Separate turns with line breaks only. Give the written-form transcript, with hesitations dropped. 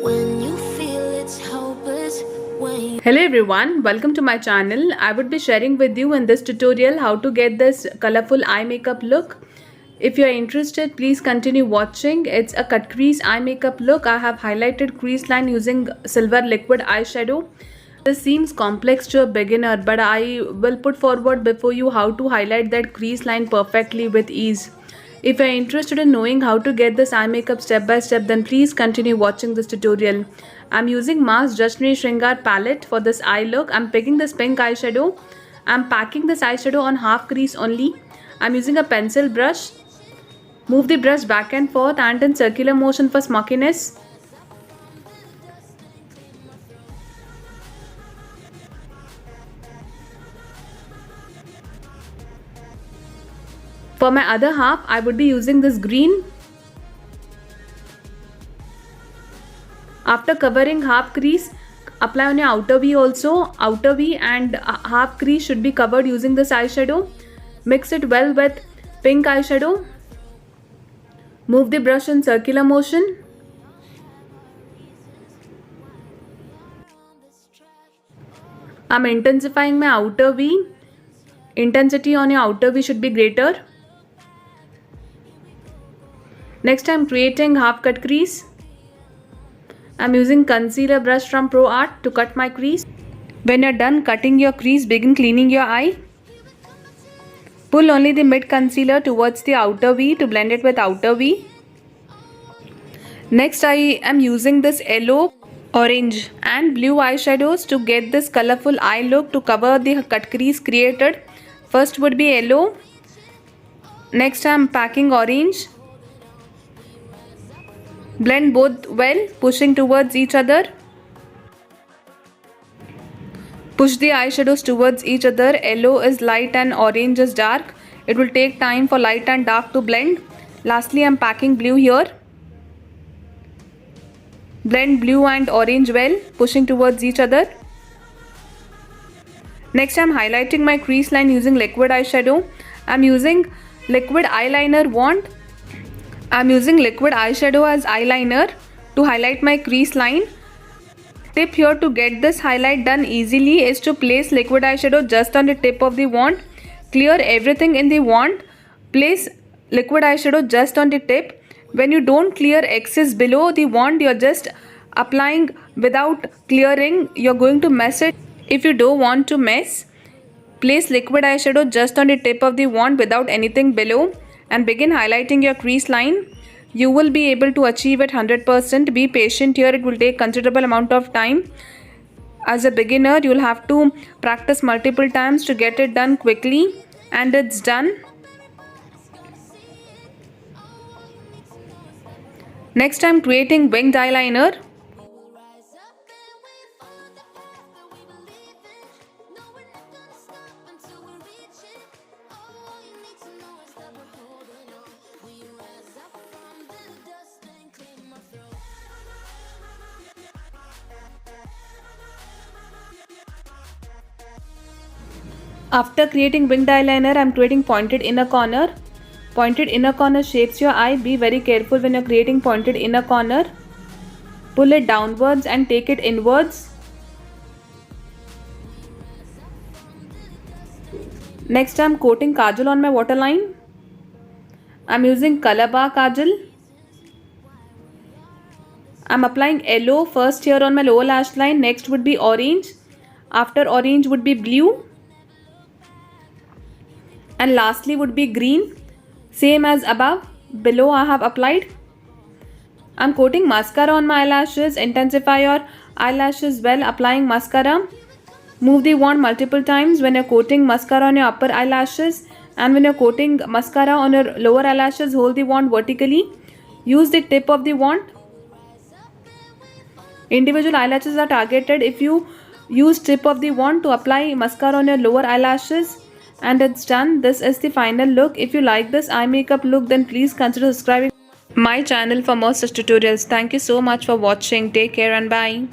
when you feel it's hopeless.
Hello everyone, welcome to my channel. I would be sharing with you in this tutorial how to get this colorful eye makeup look. If you are interested, please continue watching. It's a cut crease eye makeup look. I have highlighted crease line using silver liquid eyeshadow. This seems complex to a beginner, but I will put forward before you how to highlight that crease line perfectly with ease. If you are interested in knowing how to get this eye makeup step by step, then please continue watching this tutorial. I'm using Mars Jashnee Shringar palette for this eye look. I'm picking this pink eyeshadow. I'm packing this eyeshadow on half crease only. I'm using a pencil brush. Move the brush back and forth and in circular motion for smokiness. For my other half, I would be using this green. After covering half crease, apply on your outer V also. Outer V and half crease should be covered using this eyeshadow. Mix it well with pink eyeshadow. Move the brush in circular motion. I'm intensifying my outer V. Intensity on your outer V should be greater. Next, I'm creating half cut crease. I'm using concealer brush from Pro Art to cut my crease. When you're done cutting your crease, begin cleaning your eye. Pull only the mid concealer towards the outer V to blend it with outer V. Next, I am using this yellow, orange and blue eyeshadows to get this colorful eye look to cover the cut crease created. First would be yellow. Next, I am packing orange. Blend both well, pushing towards each other. Push the eyeshadows towards each other. Yellow is light and orange is dark. It will take time for light and dark to blend. Lastly, I am packing blue here. Blend blue and orange well, pushing towards each other. Next, I am highlighting my crease line using liquid eyeshadow. I am using liquid eyeliner wand. I'm using liquid eyeshadow as eyeliner to highlight my crease line. Tip here to get this highlight done easily is to place liquid eyeshadow just on the tip of the wand. Clear everything in the wand. Place liquid eyeshadow just on the tip. When you don't clear excess below the wand, you're just applying without clearing. You're going to mess it. If you don't want to mess, place liquid eyeshadow just on the tip of the wand without anything below. And begin highlighting your crease line. You will be able to achieve it 100%. Be patient here, it will take considerable amount of time. As a beginner, you will have to practice multiple times to get it done quickly, and it's done. Next, I'm creating winged eyeliner. After creating winged eyeliner, I am creating pointed inner corner. Pointed inner corner shapes your eye. Be very careful when you are creating pointed inner corner. Pull it downwards and take it inwards. Next, I am coating kajal on my waterline. I am using color bar kajal. I am applying yellow first here on my lower lash line. Next would be orange. After orange would be blue. And lastly would be green, same as above. Below I have applied. I'm coating mascara on my eyelashes. Intensify your eyelashes well, applying mascara. Move the wand multiple times when you're coating mascara on your upper eyelashes, and when you're coating mascara on your lower eyelashes, hold the wand vertically. Use the tip of the wand. Individual eyelashes are targeted. If you use tip of the wand to apply mascara on your lower eyelashes, and it's done. This is the final look. If you like this eye makeup look, then please consider subscribing my channel for more such tutorials. Thank you so much for watching. Take care and bye.